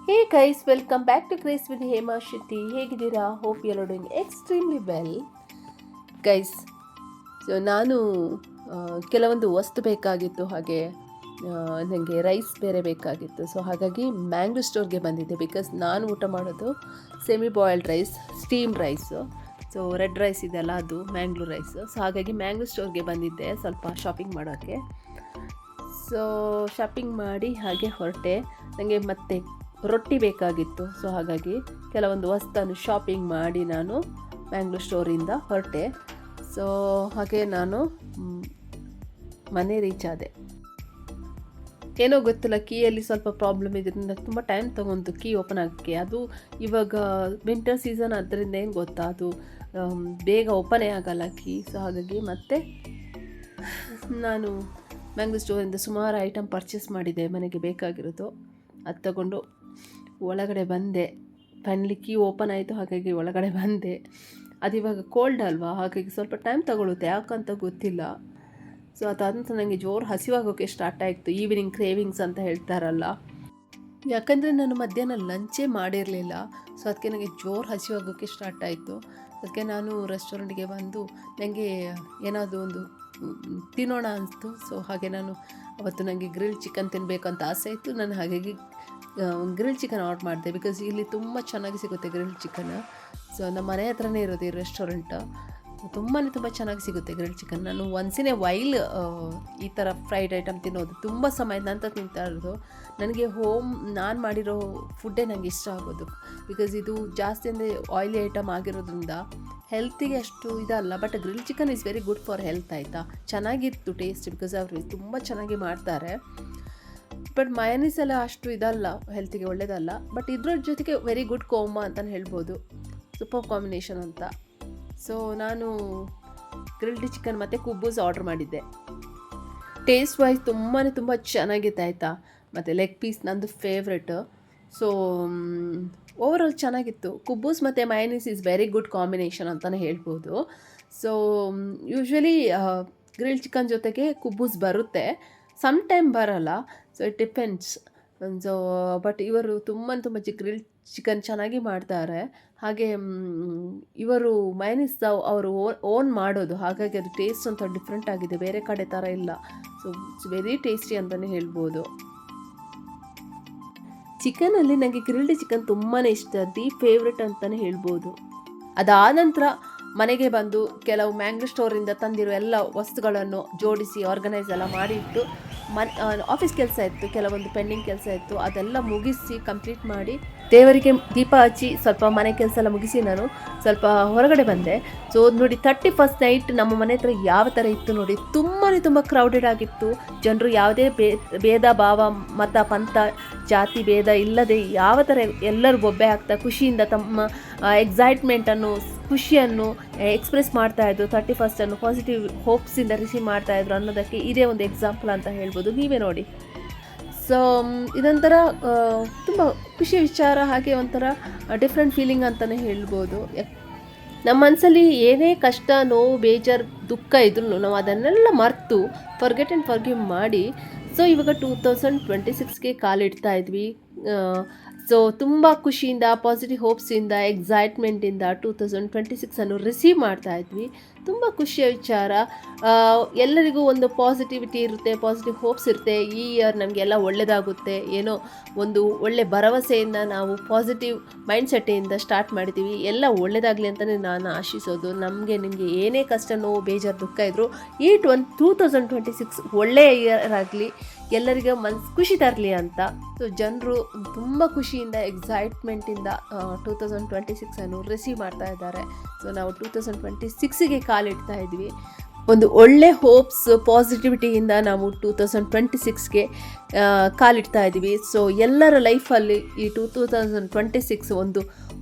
Hey guys, welcome back to craze with Hema Shetty. ಹೇಗಿದ್ದೀರಾ? Hope you are doing extremely well guys. So ನಾನು ಕೆಲವೊಂದು ವಸ್ತು ಬೇಕಾಗಿತ್ತು, ಹಾಗೆ ನನಗೆ ರೈಸ್ ಬೇರೆ ಬೇಕಾಗಿತ್ತು. ಸೊ ಹಾಗಾಗಿ ಮ್ಯಾಂಗ್ಳೂರ್ ಸ್ಟೋರ್ಗೆ ಬಂದಿದ್ದೆ. ಬಿಕಾಸ್ ನಾನು ಊಟ ಮಾಡೋದು semi boiled rice, steam rice. So red rice ಇದೆಯಲ್ಲ, ಅದು ಮ್ಯಾಂಗ್ಳೂರ್ ರೈಸು. ಸೊ ಹಾಗಾಗಿ ಮ್ಯಾಂಗ್ಳೂರ್ ಸ್ಟೋರ್ಗೆ ಬಂದಿದ್ದೆ ಸ್ವಲ್ಪ ಶಾಪಿಂಗ್ ಮಾಡೋಕ್ಕೆ. ಸೊ ಶಾಪಿಂಗ್ ಮಾಡಿ ಹಾಗೆ ಹೊರಟೆ. ನನಗೆ ಮತ್ತೆ ರೊಟ್ಟಿ ಬೇಕಾಗಿತ್ತು. ಸೊ ಹಾಗಾಗಿ ಕೆಲವೊಂದು ವಸ್ತುವನ್ನು ಶಾಪಿಂಗ್ ಮಾಡಿ ನಾನು ಮ್ಯಾಂಗ್ಳೂರ್ ಸ್ಟೋರಿಂದ ಹೊರಟೆ. ಸೊ ಹಾಗೆ ನಾನು ಮನೆ ರೀಚ್ ಆದೆ. ಏನೋ ಗೊತ್ತಿಲ್ಲ, ಕೀಯಲ್ಲಿ ಸ್ವಲ್ಪ ಪ್ರಾಬ್ಲಮ್ ಇದರಿಂದ ತುಂಬ ಟೈಮ್ ತೊಗೊಂಡು ಕೀ ಓಪನ್ ಆಗೋಕ್ಕೆ. ಅದು ಇವಾಗ ವಿಂಟರ್ ಸೀಸನ್ ಆದ್ದರಿಂದ ಏನು ಗೊತ್ತಾ, ಅದು ಬೇಗ ಓಪನೇ ಆಗೋಲ್ಲ ಕೀ. ಸೊ ಹಾಗಾಗಿ ಮತ್ತೆ ನಾನು ಮ್ಯಾಂಗ್ಳೂರ್ ಸ್ಟೋರಿಂದ ಸುಮಾರು ಐಟಮ್ ಪರ್ಚೇಸ್ ಮಾಡಿದೆ, ಮನೆಗೆ ಬೇಕಾಗಿರೋದು. ಅದು ತಗೊಂಡು ಒಳಗಡೆ ಬಂದೆ. ಫೈನಲಿ ಕೀ ಓಪನ್ ಆಯಿತು, ಹಾಗಾಗಿ ಒಳಗಡೆ ಬಂದೆ. ಅದು ಇವಾಗ ಕೋಲ್ಡ್ ಅಲ್ವಾ, ಹಾಗಾಗಿ ಸ್ವಲ್ಪ ಟೈಮ್ ತಗೊಳುತ್ತೆ, ಯಾಕಂತ ಗೊತ್ತಿಲ್ಲ. ಸೊ ಅದಂತ ನನಗೆ ಜೋರು ಹಸಿವಾಗೋಕ್ಕೆ ಸ್ಟಾರ್ಟ್ ಆಯಿತು. ಈವ್ನಿಂಗ್ ಕ್ರೇವಿಂಗ್ಸ್ ಅಂತ ಹೇಳ್ತಾರಲ್ಲ, ಯಾಕಂದರೆ ನಾನು ಮಧ್ಯಾಹ್ನ ಲಂಚೇ ಮಾಡಿರಲಿಲ್ಲ. ಸೊ ಅದಕ್ಕೆ ನನಗೆ ಜೋರು ಹಸಿವಾಗೋಕ್ಕೆ ಸ್ಟಾರ್ಟ್ ಆಯಿತು. ಅದಕ್ಕೆ ನಾನು ರೆಸ್ಟೋರೆಂಟ್ಗೆ ಬಂದು ನನಗೆ ಏನಾದರೂ ಒಂದು ತಿನ್ನೋಣ ಅನಿಸ್ತು. ಸೊ ಹಾಗೆ ನಾನು ಅವತ್ತು ನನಗೆ ಗ್ರಿಲ್ ಚಿಕನ್ ತಿನ್ನಬೇಕಂತ ಆಸೆ ಇತ್ತು. ನಾನು ಹಾಗಾಗಿ ಗ್ರಿಲ್ ಚಿಕನ್ ಆರ್ಡ್ರ್ ಮಾಡಿದೆ. ಬಿಕಾಸ್ ಇಲ್ಲಿ ತುಂಬ ಚೆನ್ನಾಗಿ ಸಿಗುತ್ತೆ ಗ್ರಿಲ್ ಚಿಕನ್. ಸೊ ನಮ್ಮ ಮನೆ ಹತ್ರನೇ ಇರೋದು ಈ ರೆಸ್ಟೋರೆಂಟ್. ತುಂಬ ಚೆನ್ನಾಗಿ ಸಿಗುತ್ತೆ ಗ್ರಿಲ್ ಚಿಕನ್. ನಾನು ಒನ್ಸಿನೇ ವೈಲ್ ಈ ಥರ ಫ್ರೈಡ್ ಐಟಮ್ ತಿನ್ನೋದು, ತುಂಬ ಸಮಯದ ನಂತರ ತಿಂತಾ ಇರೋದು. ನನಗೆ ನಾನು ಮಾಡಿರೋ ಫುಡ್ಡೇ ನನಗೆ ಇಷ್ಟ ಆಗೋದು. ಬಿಕಾಸ್ ಇದು ಜಾಸ್ತಿ ಅಂದರೆ ಆಯಿಲಿ ಐಟಮ್ ಆಗಿರೋದ್ರಿಂದ ಹೆಲ್ತಿಗೆ ಅಷ್ಟು ಇದಲ್ಲ. But grill chicken is very good for health, ಆಯಿತಾ. ಚೆನ್ನಾಗಿತ್ತು ಟೇಸ್ಟ್, ಬಿಕಾಸ್ ಅವರು ತುಂಬ ಚೆನ್ನಾಗಿ ಮಾಡ್ತಾರೆ. ಬಟ್ ಮಯನೀಸ್ ಎಲ್ಲ ಅಷ್ಟು ಇದಲ್ಲ, ಹೆಲ್ತಿಗೆ ಒಳ್ಳೆಯದಲ್ಲ. ಬಟ್ ಇದ್ರ ಜೊತೆಗೆ ವೆರಿ ಗುಡ್ ಕೋಂಬೋ ಅಂತಲೇ ಹೇಳ್ಬೋದು, ಸೂಪರ್ ಕಾಂಬಿನೇಷನ್ ಅಂತ. ಸೊ ನಾನು ಗ್ರಿಲ್ಡ್ ಚಿಕನ್ ಮತ್ತು ಕುಬ್ಬೂಸ್ ಆರ್ಡ್ರ್ ಮಾಡಿದ್ದೆ. ಟೇಸ್ಟ್ ವೈಸ್ ತುಂಬ ಚೆನ್ನಾಗಿತ್ತು, ಆಯಿತಾ. ಮತ್ತು ಲೆಗ್ ಪೀಸ್ ನಂದು ಫೇವ್ರೆಟ್. ಸೊ ಓವರಾಲ್ ಚೆನ್ನಾಗಿತ್ತು. ಕುಬ್ಬೂಸ್ ಮತ್ತು ಮಯನೀಸ್ ಈಸ್ ವೆರಿ ಗುಡ್ ಕಾಂಬಿನೇಷನ್ ಅಂತಲೇ ಹೇಳ್ಬೋದು. ಸೊ ಯೂಶ್ವಲಿ ಗ್ರಿಲ್ಡ್ ಚಿಕನ್ ಜೊತೆಗೆ ಕುಬ್ಬೂಸ್ ಬರುತ್ತೆ, ಸಮ್ ಟೈಮ್ ಬರಲ್ಲ. So it depends. So but ಇವರು ತುಂಬ ಗ್ರಿಲ್ ಚಿಕನ್ ಚೆನ್ನಾಗಿ ಮಾಡ್ತಾರೆ. ಹಾಗೆ ಇವರು ಮಯನೀಸ್ ಅವರು ಓನ್ ಮಾಡೋದು, ಹಾಗಾಗಿ ಅದು ಟೇಸ್ಟ್ ಅಂತ ಡಿಫ್ರೆಂಟ್ ಆಗಿದೆ, ಬೇರೆ ಕಡೆ ಥರ ಇಲ್ಲ. ಸೊ ಇಟ್ಸ್ ವೆರಿ ಟೇಸ್ಟಿ ಅಂತಲೇ ಹೇಳ್ಬೋದು. ಚಿಕನಲ್ಲಿ ನನಗೆ ಗ್ರಿಲ್ಡ್ ಚಿಕನ್ ತುಂಬಾ ಇಷ್ಟ, ದಿ ಫೇವ್ರೆಟ್ ಅಂತಲೇ ಹೇಳ್ಬೋದು. ಅದಾದ ನಂತರ ಮನೆಗೆ ಬಂದು ಕೆಲವು ಮ್ಯಾಂಗ್ಳೂರ್ ಸ್ಟೋರಿಂದ ತಂದಿರೋ ಎಲ್ಲ ವಸ್ತುಗಳನ್ನು ಜೋಡಿಸಿ ಆರ್ಗನೈಸ್ ಎಲ್ಲ ಮಾಡಿಟ್ಟು ಆಫೀಸ್ ಕೆಲಸ ಇತ್ತು, ಕೆಲವೊಂದು ಪೆಂಡಿಂಗ್ ಕೆಲಸ ಇತ್ತು, ಅದೆಲ್ಲ ಮುಗಿಸಿ ಕಂಪ್ಲೀಟ್ ಮಾಡಿ ದೇವರಿಗೆ ದೀಪ ಹಚ್ಚಿ ಸ್ವಲ್ಪ ಮನೆ ಕೆಲಸ ಎಲ್ಲ ಮುಗಿಸಿ ನಾನು ಸ್ವಲ್ಪ ಹೊರಗಡೆ ಬಂದೆ. ಸೊ ನೋಡಿ, 31st ನೈಟ್ ನಮ್ಮ ಮನೆ ಹತ್ರ ಯಾವ ಥರ ಇತ್ತು ನೋಡಿ. ತುಂಬ ಕ್ರೌಡೆಡ್ ಆಗಿತ್ತು. ಜನರು ಯಾವುದೇ ಭೇದ ಭಾವ, ಮತ ಪಂಥ ಜಾತಿ ಭೇದ ಇಲ್ಲದೆ ಯಾವ ಥರ ಎಲ್ಲರೂ ಬೊಬ್ಬೆ ಹಾಕ್ತಾ ಖುಷಿಯಿಂದ ತಮ್ಮ ಎಕ್ಸೈಟ್ಮೆಂಟನ್ನು, ಖುಷಿಯನ್ನು ಎಕ್ಸ್ಪ್ರೆಸ್ ಮಾಡ್ತಾಯಿದ್ರು. 31st ಪಾಸಿಟಿವ್ ಹೋಪ್ಸಿಂದ ರಿಸೀವ್ ಮಾಡ್ತಾಯಿದ್ರು ಅನ್ನೋದಕ್ಕೆ ಇದೇ ಒಂದು ಎಕ್ಸಾಂಪಲ್ ಅಂತ ಹೇಳ್ಬೋದು, ನೀವೇ ನೋಡಿ. ಸೊ ಇದೊಂಥರ ತುಂಬ ಖುಷಿಯ ವಿಚಾರ, ಹಾಗೆ ಒಂಥರ ಡಿಫ್ರೆಂಟ್ ಫೀಲಿಂಗ್ ಅಂತಲೇ ಹೇಳ್ಬೋದು. ನಮ್ಮ ಮನಸ್ಸಲ್ಲಿ ಏನೇ ಕಷ್ಟ, ನೋವು, ಬೇಜಾರು, ದುಃಖ ಇದ್ರೂ ನಾವು ಅದನ್ನೆಲ್ಲ ಮರೆತು ಫರ್ಗೆಟ್ ಆ್ಯಂಡ್ ಫರ್ಗಿವ್ ಮಾಡಿ ಸೊ ಇವಾಗ 2026ಗೆ ಕಾಲಿಡ್ತಾ ಇದ್ವಿ. ಸೊ ತುಂಬ ಖುಷಿಯಿಂದ, ಪಾಸಿಟಿವ್ ಹೋಪ್ಸಿಂದ, ಎಕ್ಸೈಟ್ಮೆಂಟಿಂದ 2026 ರಿಸೀವ್ ಮಾಡ್ತಾ ಇದ್ವಿ. ತುಂಬ ಖುಷಿಯ ವಿಚಾರ. ಎಲ್ಲರಿಗೂ ಒಂದು ಪಾಸಿಟಿವಿಟಿ ಇರುತ್ತೆ, ಪಾಸಿಟಿವ್ ಹೋಪ್ಸ್ ಇರುತ್ತೆ. ಈ ಇಯರ್ ನಮಗೆಲ್ಲ ಒಳ್ಳೆಯದಾಗುತ್ತೆ, ಏನೋ ಒಂದು ಒಳ್ಳೆ ಭರವಸೆಯಿಂದ ನಾವು ಪಾಸಿಟಿವ್ ಮೈಂಡ್ಸೆಟ್ಟಿಂದ ಸ್ಟಾರ್ಟ್ ಮಾಡಿದ್ದೀವಿ. ಎಲ್ಲ ಒಳ್ಳೆಯದಾಗಲಿ ಅಂತಲೇ ನಾನು ಆಶಿಸೋದು. ನಮಗೆ ನಿಮಗೆ ಏನೇ ಕಷ್ಟ, ನೋವು, ಬೇಜಾರು, ದುಃಖ ಇದ್ದರೂ ಈ 2026 ಒಳ್ಳೆಯ ಇಯರ್ ಆಗಲಿ, ಎಲ್ಲರಿಗೂ ಖುಷಿ ತರಲಿ ಅಂತ. ಸೊ ಜನರು ತುಂಬ ಖುಷಿಯಿಂದ, ಎಕ್ಸೈಟ್ಮೆಂಟಿಂದ 2026 ರಿಸೀವ್ ಮಾಡ್ತಾ ಇದ್ದಾರೆ. ಸೊ ನಾವು 2026ಗೆ ಕಾಲಿಡ್ತಾ ಇದ್ವಿ. ಒಂದು ಒಳ್ಳೆ ಹೋಪ್ಸ್, ಪಾಸಿಟಿವಿಟಿಯಿಂದ ನಾವು 2026ಗೆ ಕಾಲಿಡ್ತಾ ಇದ್ದೀವಿ. ಸೊ ಎಲ್ಲರ ಲೈಫಲ್ಲಿ ಈ 2026 ಒಂದು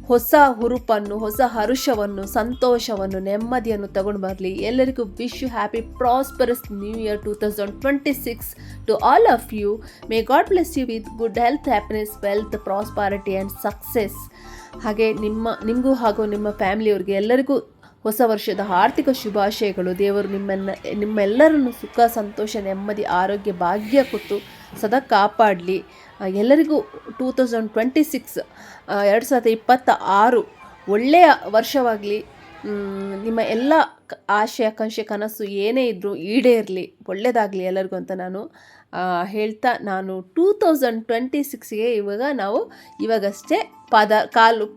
ಹೊಸ ಹುರುಪನ್ನು, ಹೊಸ ಹರುಷವನ್ನು, ಸಂತೋಷವನ್ನು, ನೆಮ್ಮದಿಯನ್ನು ತಗೊಂಡು ಬರಲಿ. ಎಲ್ಲರಿಗೂ wish you happy prosperous new year 2026 to all of you. May God bless you with good health, happiness, wealth, prosperity and success. ಹಾಗೆ ನಿಮಗೂ ಹಾಗೂ ನಿಮ್ಮ ಫ್ಯಾಮಿಲಿಯವ್ರಿಗೆ ಎಲ್ಲರಿಗೂ ಹೊಸ ವರ್ಷದ ಆರ್ಥಿಕ ಶುಭಾಶಯಗಳು. ದೇವರು ನಿಮ್ಮೆಲ್ಲರನ್ನು ಸುಖ, ಸಂತೋಷ, ನೆಮ್ಮದಿ, ಆರೋಗ್ಯ, ಭಾಗ್ಯ ಕೊಟ್ಟು ಸದಾ ಕಾಪಾಡಲಿ. ಎಲ್ಲರಿಗೂ 2026 2026 ಒಳ್ಳೆಯ ವರ್ಷವಾಗಲಿ. ನಿಮ್ಮ ಎಲ್ಲ ಆಶೆ ಆಕಾಂಕ್ಷೆ ಕನಸು ಏನೇ ಇದ್ದರೂ ಈಡೇರಲಿ, ಒಳ್ಳೆಯದಾಗಲಿ ಎಲ್ಲರಿಗೂ ಅಂತ ನಾನು ಹೇಳ್ತಾ, ನಾನು 2026ಗೆ ಇವಾಗಷ್ಟೇ ಕಾಲು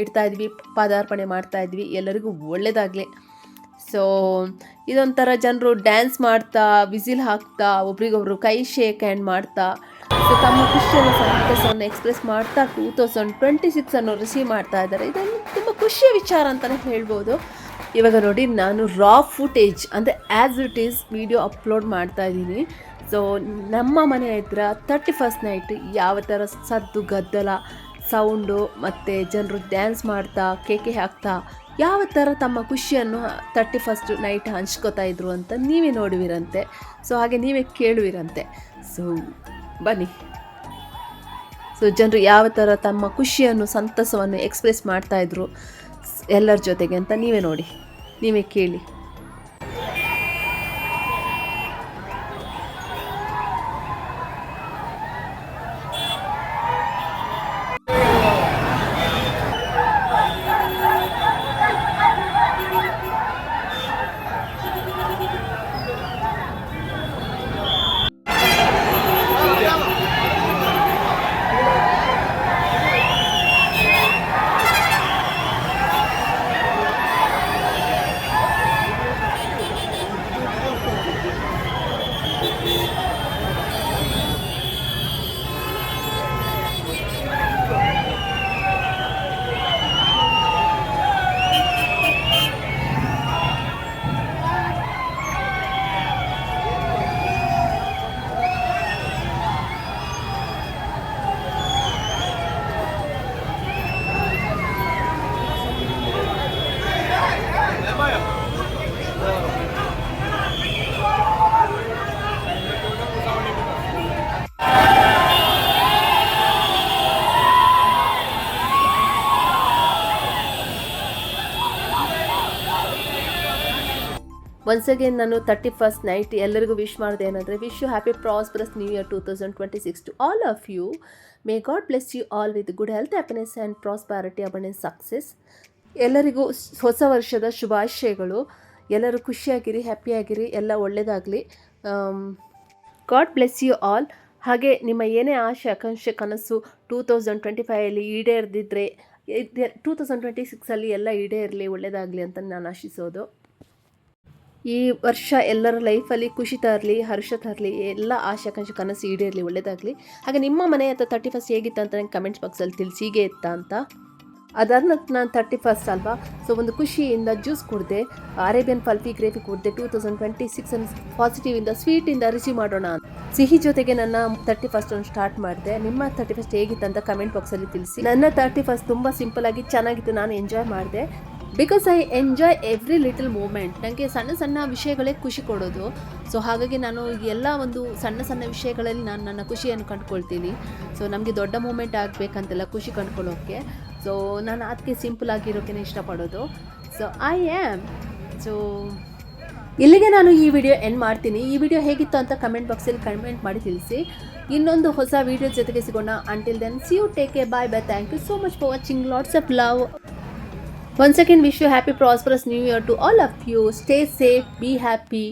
ಇಡ್ತಾ ಇದ್ವಿ, ಪಾದಾರ್ಪಣೆ ಮಾಡ್ತಾ ಇದ್ವಿ. ಎಲ್ಲರಿಗೂ ಒಳ್ಳೆಯದಾಗಲಿ. ಸೊ ಇದೊಂಥರ ಜನರು ಡ್ಯಾನ್ಸ್ ಮಾಡ್ತಾ, ವಿಸಿಲ್ ಹಾಕ್ತಾ, ಒಬ್ರಿಗೊಬ್ರು ಕೈ ಶೇಕ್ ಹ್ಯಾಂಡ್ ಮಾಡ್ತಾ, ಸೊ ತಮ್ಮ ಖುಷಿಯನ್ನು ಸಂತಸವನ್ನು ಎಕ್ಸ್ಪ್ರೆಸ್ ಮಾಡ್ತಾ 2026 ರಿಸೀವ್ ಮಾಡ್ತಾ ಇದ್ದಾರೆ. ಇದೊಂದು ತುಂಬ ಖುಷಿಯ ವಿಚಾರ ಅಂತಲೇ ಹೇಳ್ಬೋದು. ಇವಾಗ ನೋಡಿ, ನಾನು ರಾ ಫುಟೇಜ್ ಅಂದರೆ as it is video upload ಮಾಡ್ತಾ ಇದ್ದೀನಿ. ಸೊ ನಮ್ಮ ಮನೆ ಹತ್ರ 31st ನೈಟ್ ಯಾವ ಥರ ಸದ್ದು ಗದ್ದಲ ಸೌಂಡು ಮತ್ತು ಜನರು ಡ್ಯಾನ್ಸ್ ಮಾಡ್ತಾ ಕೇಕೆ ಹಾಕ್ತಾ ಯಾವ ಥರ ತಮ್ಮ ಖುಷಿಯನ್ನು 31st ನೈಟ್ ಹಂಚ್ಕೋತಾ ಇದ್ರು ಅಂತ ನೀವೇ ನೋಡುವಿರಂತೆ. ಸೊ ಹಾಗೆ ನೀವೇ ಕೇಳುವಿರಂತೆ. ಸೊ ಬನ್ನಿ, ಸೊ ಜನರು ಯಾವ ಥರ ತಮ್ಮ ಖುಷಿಯನ್ನು ಸಂತಸವನ್ನು ಎಕ್ಸ್ಪ್ರೆಸ್ ಮಾಡ್ತಾಯಿದ್ರು ಎಲ್ಲರ ಜೊತೆಗೆ ಅಂತ ನೀವೇ ನೋಡಿ, ನೀವೇ ಕೇಳಿ. ಒನ್ಸ್ ಅಗೇನ್ ನಾನು 31st ನೈಟ್ ಎಲ್ಲರಿಗೂ ವಿಶ್ ಮಾಡಿದೆ ಏನಂದರೆ, wish you happy prosperous new year 2026 to all of you. May God bless you all with good health, happiness and prosperity, abundance, success. ಎಲ್ಲರಿಗೂ ಹೊಸ ವರ್ಷದ ಶುಭಾಶಯಗಳು. ಎಲ್ಲರೂ ಖುಷಿಯಾಗಿರಿ, ಹ್ಯಾಪಿಯಾಗಿರಿ, ಎಲ್ಲ ಒಳ್ಳೆಯದಾಗಲಿ. God bless you all. ಹಾಗೆ ನಿಮ್ಮ ಏನೇ ಆಶೆ ಆಕಾಂಕ್ಷೆ ಕನಸು 2025 ಈಡೇರದಿದ್ದರೆ 2026 ಎಲ್ಲ ಈಡೇರಲಿ, ಒಳ್ಳೆಯದಾಗಲಿ ಅಂತ ನಾನು ಆಶಿಸೋದು. ಈ ವರ್ಷ ಎಲ್ಲರ ಲೈಫಲ್ಲಿ ಖುಷಿ ತರಲಿ, ಹರ್ಷ ತರಲಿ, ಎಲ್ಲ ಆಶೆ ಆಕಾಂಕ್ಷೆ ಕನಸು ಈಡೇರಲಿ, ಒಳ್ಳೆಯದಾಗಲಿ. ಹಾಗೆ ನಿಮ್ಮ ಮನೆ ಹತ್ರ 31st ಹೇಗಿತ್ತು ಅಂತ ನಂಗೆ ಕಮೆಂಟ್ಸ್ ಬಾಕ್ಸಲ್ಲಿ ತಿಳಿಸಿ, ಹೀಗೆ ಇತ್ತಾ ಅಂತ. ಅದಾದ ನಾನು 31st ಅಲ್ವಾ, ಸೊ ಒಂದು ಖುಷಿಯಿಂದ ಜ್ಯೂಸ್ ಕುಡಿದೆ, ಅರೇಬಿಯನ್ ಫಲ್ಫಿ ಗ್ರೇವಿ ಕುಡಿದೆ. 2026 ಪಾಸಿಟಿವಿಂದ ಸ್ವೀಟಿಂದ ರಿಸೀವ್ ಮಾಡೋಣ ಅಂತ, ಸಿಹಿ ಜೊತೆಗೆ ನನ್ನ 31st ಸ್ಟಾರ್ಟ್ ಮಾಡಿದೆ. ನಿಮ್ಮ 31st ಹೇಗಿತ್ತು ಅಂತ ಕಮೆಂಟ್ ಬಾಕ್ಸಲ್ಲಿ ತಿಳಿಸಿ. ನನ್ನ 31st ತುಂಬ ಸಿಂಪಲಾಗಿ ಚೆನ್ನಾಗಿತ್ತು, ನಾನು ಎಂಜಾಯ್ ಮಾಡಿದೆ. Because I enjoy every little moment. ನನಗೆ ಸಣ್ಣ ಸಣ್ಣ ವಿಷಯಗಳೇ ಖುಷಿ ಕೊಡೋದು. ಸೊ ಹಾಗಾಗಿ ನಾನು ಎಲ್ಲ ಒಂದು ಸಣ್ಣ ಸಣ್ಣ ವಿಷಯಗಳಲ್ಲಿ ನಾನು ನನ್ನ ಖುಷಿಯನ್ನು ಕಂಡುಕೊಳ್ತೀನಿ. ಸೊ ನಮಗೆ ದೊಡ್ಡ ಮೂಮೆಂಟ್ ಆಗಬೇಕಂತೆಲ್ಲ ಖುಷಿ ಕಂಡುಕೊಳ್ಳೋಕ್ಕೆ. ಸೊ ನಾನು ಅದಕ್ಕೆ ಸಿಂಪಲ್ ಆಗಿರೋಕ್ಕೆ ಇಷ್ಟಪಡೋದು. So I am. ಸೊ ಇಲ್ಲಿಗೆ ನಾನು ಈ ವಿಡಿಯೋ ಎಂಡ್ ಮಾಡ್ತೀನಿ. ಈ ವಿಡಿಯೋ ಹೇಗಿತ್ತು ಅಂತ ಕಮೆಂಟ್ ಬಾಕ್ಸಲ್ಲಿ ಕಮೆಂಟ್ ಮಾಡಿ ತಿಳಿಸಿ. ಇನ್ನೊಂದು ಹೊಸ ವಿಡಿಯೋ ಜೊತೆಗೆ ಸಿಗೋಣ. Until then, see you, take care, bye bye. Thank you so much for watching. Lots of love. Once again, wish you happy prosperous new year to all of you. Stay safe, be happy.